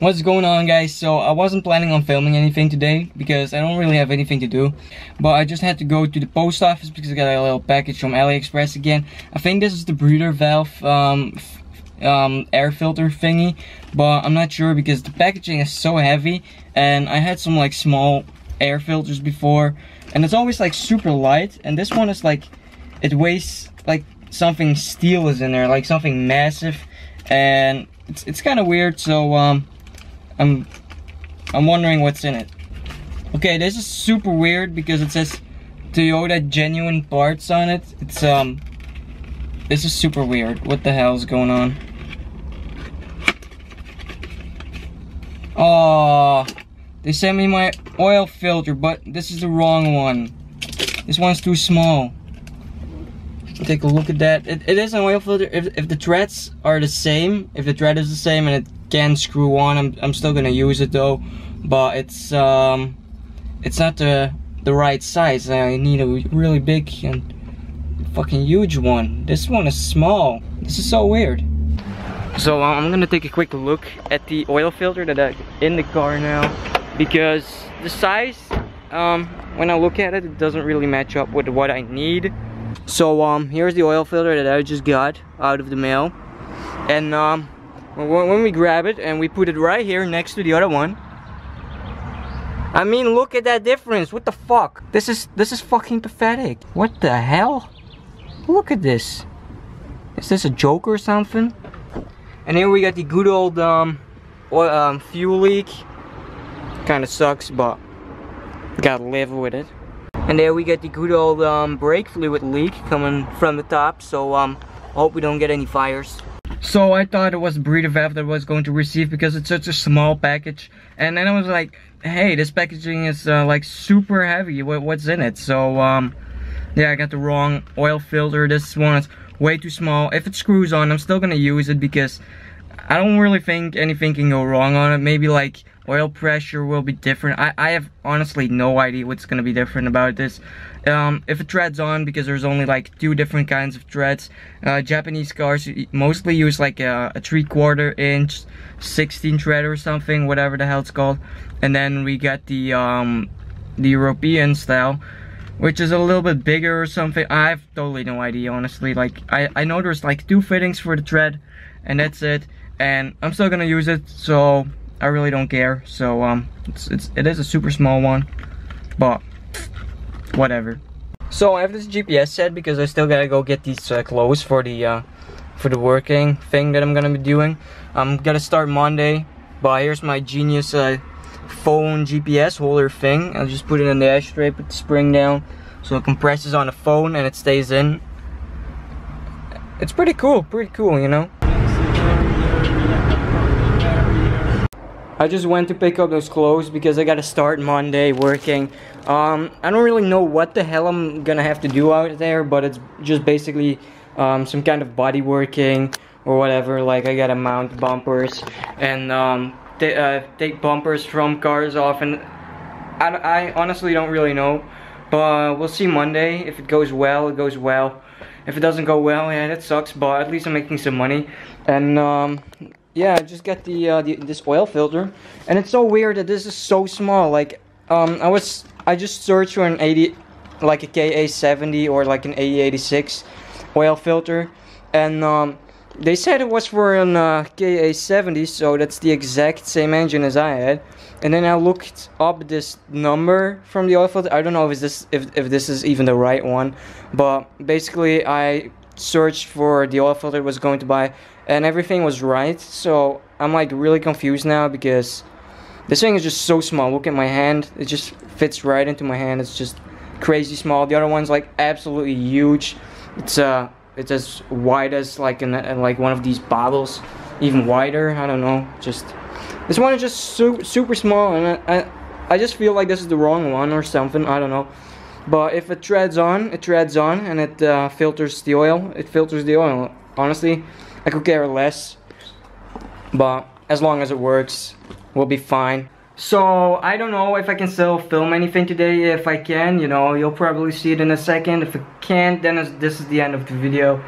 What's going on, guys? So I wasn't planning on filming anything today because I don't really have anything to do, but I just had to go to the post office because I got a little package from AliExpress again. I think this is the breather valve air filter thingy, but I'm not sure because the packaging is so heavy, and I had some like small air filters before and it's always like super light, and this one is like, it weighs like something steel is in there, like something massive, and it's kind of weird. So I'm wondering what's in it. Okay, this is super weird because it says Toyota genuine parts on it. It's this is super weird. What the hell is going on? Oh, they sent me my oil filter, but this is the wrong one. This one's too small. Take a look at that. It is an oil filter. If the threads are the same, if the thread is the same and it can screw on, I'm still gonna use it though. But it's not the right size. I need a really big and fucking huge one. This one is small. This is so weird. So I'm gonna take a quick look at the oil filter that I in the car now, because the size, when I look at it, it doesn't really match up with what I need. So here's the oil filter that I just got out of the mail, and when we grab it and we put it right here next to the other one, I mean, look at that difference. What the fuck? This is fucking pathetic. What the hell? Look at this. Is this a joke or something? And here we got the good old fuel leak. Kinda sucks, but gotta live with it. And there we get the good old brake fluid leak coming from the top, so hope we don't get any fires. So I thought it was the breather valve that I was going to receive because it's such a small package, and then I was like, hey, this packaging is like super heavy. What's in it? So yeah, I got the wrong oil filter. This one is way too small. If it screws on, I'm still gonna use it because I don't really think anything can go wrong on it. Maybe like oil pressure will be different. I have honestly no idea what's gonna be different about this. If it threads on, because there's only like 2 different kinds of threads. Japanese cars mostly use like a 3/4 inch 16 thread or something, whatever the hell it's called. And then we got the European style, which is a little bit bigger or something. I have totally no idea, honestly. Like I know there's like 2 fittings for the thread, and that's it. And I'm still gonna use it, so I really don't care. So it is a super small one, but whatever. So I have this GPS set because I still gotta go get these clothes for the working thing that I'm gonna be doing. I'm gonna start Monday, but here's my genius phone GPS holder thing. I'll just put it in the ashtray, put the spring down, so it compresses on the phone and it stays in. It's pretty cool, you know. I just went to pick up those clothes because I gotta start Monday working. I don't really know what the hell I'm gonna have to do out there, but it's just basically some kind of body working or whatever. Like I gotta mount bumpers and take bumpers from cars off, and I honestly don't really know, but we'll see Monday. If it goes well, it goes well. If it doesn't go well, yeah, that sucks, but at least I'm making some money. And yeah, I just got this oil filter, and it's so weird that this is so small. Like I just searched for an 80, like a KA70 or like an AE86 oil filter, and they said it was for an KA70, so that's the exact same engine as I had. And then I looked up this number from the oil filter. I don't know if this is even the right one, but basically I searched for the oil filter I was going to buy, and everything was right. So I'm like really confused now because this thing is just so small. Look at my hand, it just fits right into my hand. It's just crazy small. The other one's like absolutely huge. It's as wide as like like one of these bottles, even wider. I don't know, just this one is just super small, and I just feel like this is the wrong one or something. I don't know. But if it treads on, it treads on, and it filters the oil. It filters the oil. Honestly, I could care less. But as long as it works, we'll be fine. So I don't know if I can still film anything today. If I can, you know, you'll probably see it in a second. If I can't, then this is the end of the video.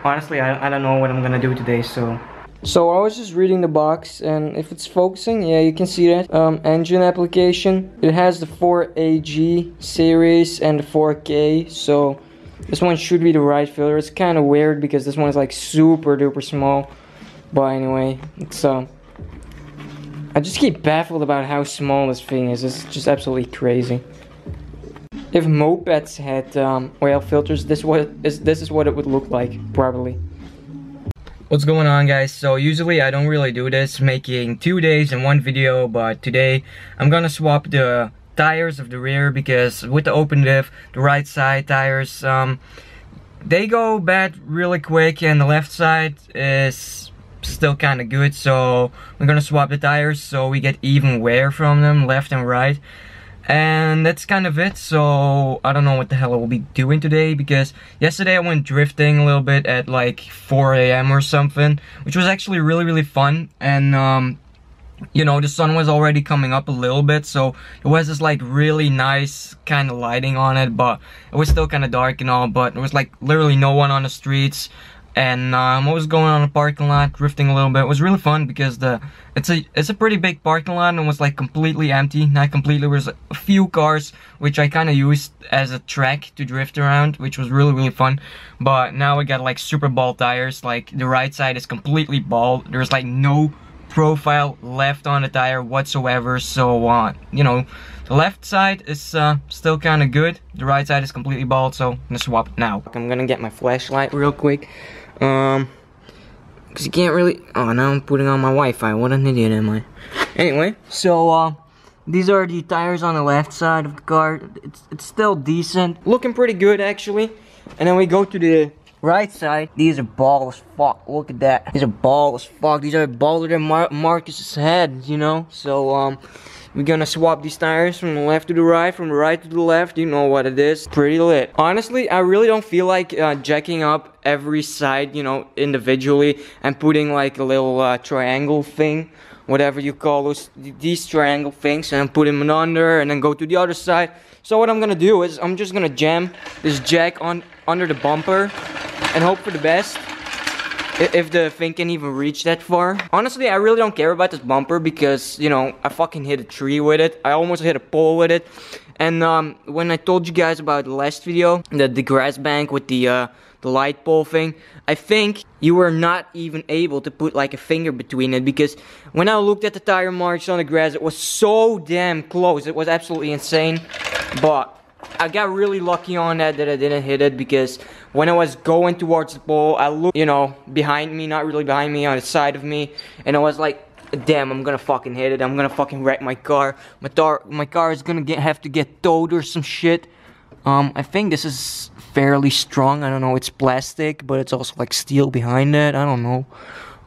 Honestly, I don't know what I'm gonna do today. So So I was just reading the box, and if it's focusing, yeah, you can see that. Engine application. It has the 4AG series and the 4K, so this one should be the right filter. It's kind of weird because this one is like super duper small. But anyway, it's I just keep baffled about how small this thing is. It's just absolutely crazy. If mopeds had oil filters, this is what it would look like, probably. What's going on, guys? So usually I don't really do this, making 2 days in one video, but today I'm gonna swap the tires of the rear because with the open diff, the right side tires, they go bad really quick, and the left side is still kind of good. So we're gonna swap the tires so we get even wear from them, left and right. And that's kind of it. So I don't know what the hell I will be doing today, because yesterday I went drifting a little bit at like 4 AM or something, which was actually really fun. And you know, the sun was already coming up a little bit, so it was this like really nice kind of lighting on it, but it was still kind of dark and all. But there was like literally no one on the streets, and I was going on a parking lot, drifting a little bit. It was really fun because it's a pretty big parking lot, and it was like completely empty. Not completely, there was a few cars, which I kind of used as a track to drift around, which was really fun. But now we got like super bald tires. Like the right side is completely bald. There's like no profile left on the tire whatsoever. So you know, the left side is still kind of good. The right side is completely bald, so I'm gonna swap it now. I'm gonna get my flashlight real quick. Because you can't really... Oh, now I'm putting on my Wi-Fi. What an idiot am I? Anyway, so, these are the tires on the left side of the car. It's still decent. Looking pretty good, actually. And then we go to the right side. These are bald as fuck. Look at that. These are bald as fuck. These are balder than Marcus's head, you know? So, we're gonna swap these tires from the left to the right, from the right to the left. You know what it is. Pretty lit. Honestly, I really don't feel like jacking up every side, you know, individually, and putting like a little triangle thing, whatever you call these triangle things, and put them under, and then go to the other side. So what I'm gonna do is I'm just gonna jam this jack under the bumper and hope for the best. If the thing can even reach that far. Honestly, I really don't care about this bumper because, you know, I fucking hit a tree with it. I almost hit a pole with it. And when I told you guys about the last video, the grass bank with the light pole thing, I think you were not even able to put like a finger between it, because when I looked at the tire marks on the grass, it was so damn close. It was absolutely insane. But I got really lucky on that I didn't hit it, because when I was going towards the pole, I looked, you know, behind me, not really behind me, on the side of me, and I was like, damn, I'm gonna fucking hit it. I'm gonna fucking wreck my car. My car is gonna have to get towed or some shit. I think this is fairly strong. I don't know, it's plastic, but it's also like steel behind it. I don't know.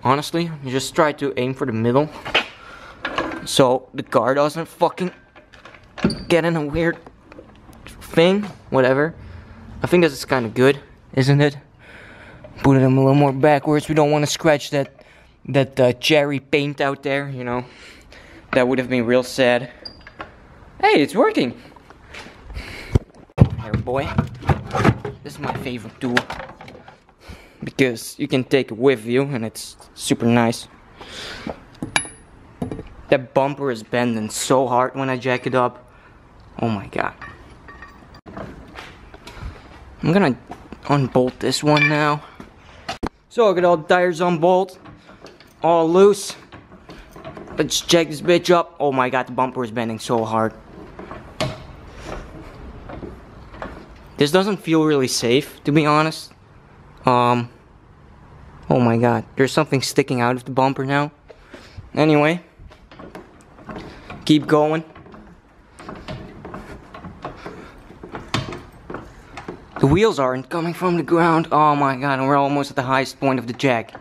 Honestly, you just try to aim for the middle, so the car doesn't fucking get in a weird thing. Whatever. I think this is kind of good, isn't it? Put them a little more backwards. We don't want to scratch that cherry paint out there, you know. That would have been real sad. Hey, it's working. Here, boy. This is my favorite tool, because you can take it with you and it's super nice. That bumper is bending so hard when I jack it up. Oh my god. I'm gonna unbolt this one now. So I got all the tires unbolted, all loose. Let's jack this bitch up. Oh my god, the bumper is bending so hard. This doesn't feel really safe, to be honest. Oh my god, there's something sticking out of the bumper now. Anyway, keep going. The wheels aren't coming from the ground. Oh my god, and we're almost at the highest point of the jack.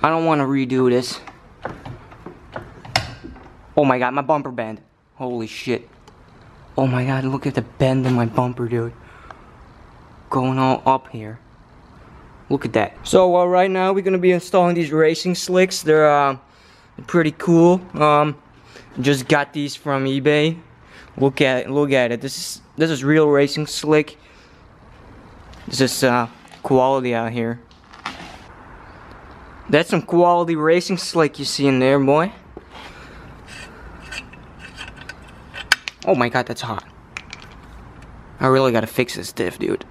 I don't want to redo this. Oh my god, my bumper bend. Holy shit. Oh my god, look at the bend in my bumper, dude. Going all up here. Look at that. So right now we're gonna be installing these racing slicks. They're pretty cool. Just got these from eBay. Look at it. This is real racing slick. This is quality out here. That's some quality racing slick you see in there, boy. Oh my god, that's hot. I really gotta fix this diff, dude.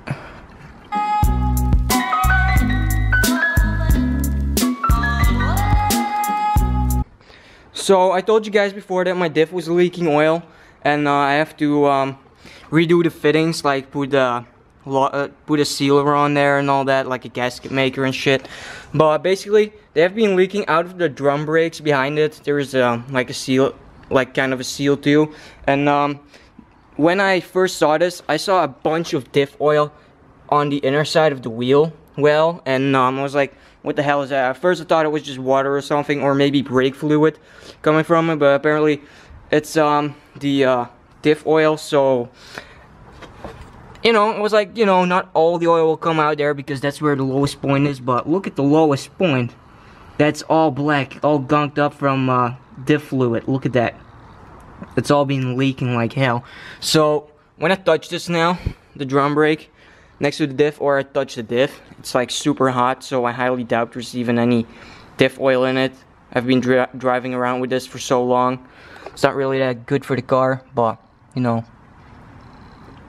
So I told you guys before that my diff was leaking oil, and I have to redo the fittings, like put a sealer on there and all that, like a gasket maker and shit. But basically, they have been leaking out of the drum brakes behind it. There is like a seal, like kind of a seal too. And when I first saw this, I saw a bunch of diff oil on the inner side of the wheel well, and I was like, what the hell is that? At first I thought it was just water or something, or maybe brake fluid coming from it, but apparently it's the diff oil. So, you know, it was like, you know, not all the oil will come out there because that's where the lowest point is, but look at the lowest point. That's all black, all gunked up from diff fluid. Look at that. It's all been leaking like hell. So when I touch this now, the drum brake next to the diff, or I touch the diff, it's like super hot, so I highly doubt there's even any diff oil in it. I've been driving around with this for so long. It's not really that good for the car, but, you know,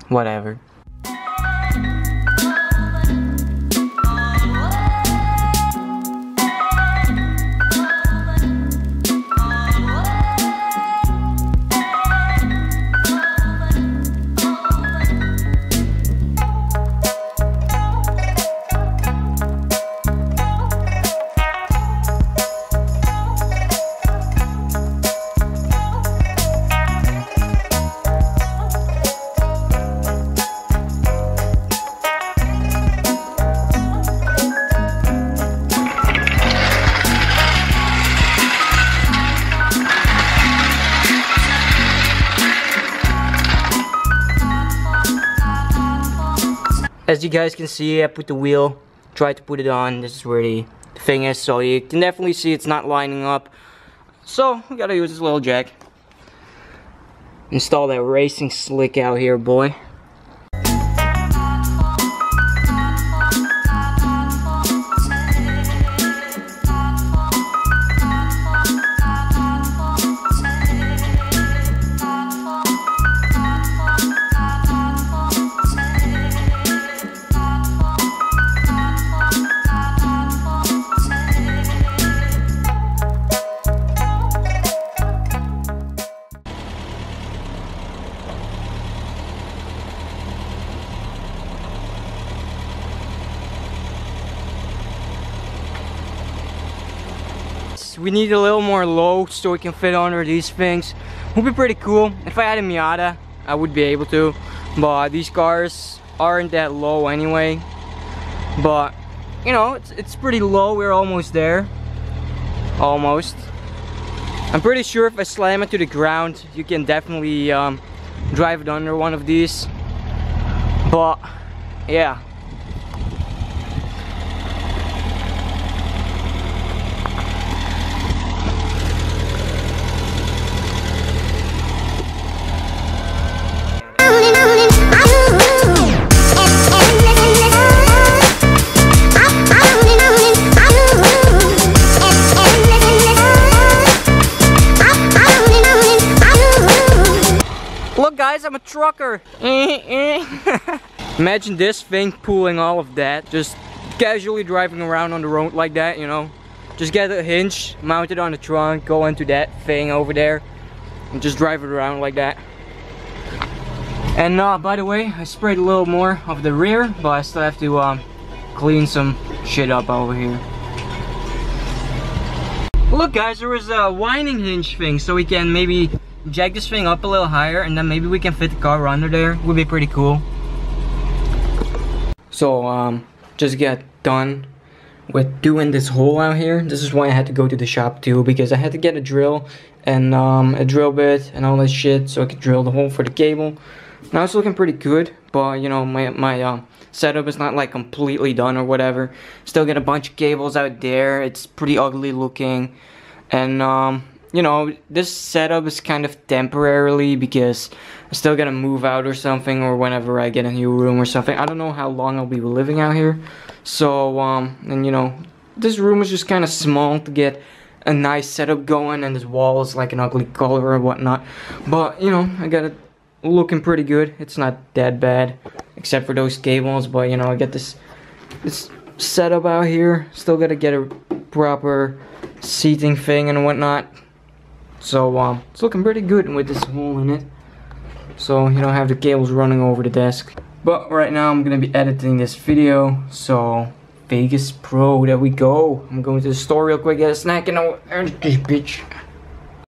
whatever. As you guys can see, I put the wheel, tried to put it on. This is where the thing is, so you can definitely see it's not lining up. So we gotta use this little jack. Install that racing slick out here, boy. We need a little more low so we can fit under these things. Would be pretty cool. If I had a Miata, I would be able to, but these cars aren't that low anyway. But you know, it's pretty low. We're almost there. Almost. I'm pretty sure if I slam it to the ground, you can definitely drive it under one of these. But yeah. Look guys, I'm a trucker. Imagine this thing pulling all of that, just casually driving around on the road like that, you know. Just get a hinge, mount it on the trunk, go into that thing over there, and just drive it around like that. And by the way, I sprayed a little more of the rear, but I still have to clean some shit up over here. Look guys, there was a winding hinge thing, so we can maybe jack this thing up a little higher, and then maybe we can fit the car under there. Would be pretty cool. So just get done with doing this hole out here. This is why I had to go to the shop too, because I had to get a drill and a drill bit and all that shit so I could drill the hole for the cable. Now it's looking pretty good, but you know, my setup is not like completely done or whatever. Still got a bunch of cables out there. It's pretty ugly looking, and you know, this setup is kind of temporarily because I'm still gonna move out or something, or whenever I get a new room or something. I don't know how long I'll be living out here. So, and you know, this room is just kind of small to get a nice setup going, and this wall is like an ugly color or whatnot. But you know, I got it looking pretty good. It's not that bad, except for those cables. But you know, I got this setup out here. Still gotta get a proper seating thing and whatnot. So it's looking pretty good with this hole in it. So you don't have the cables running over the desk. But right now I'm gonna be editing this video. So Vegas Pro, there we go. I'm going to the store real quick, get a snack, and I'll earn this bitch.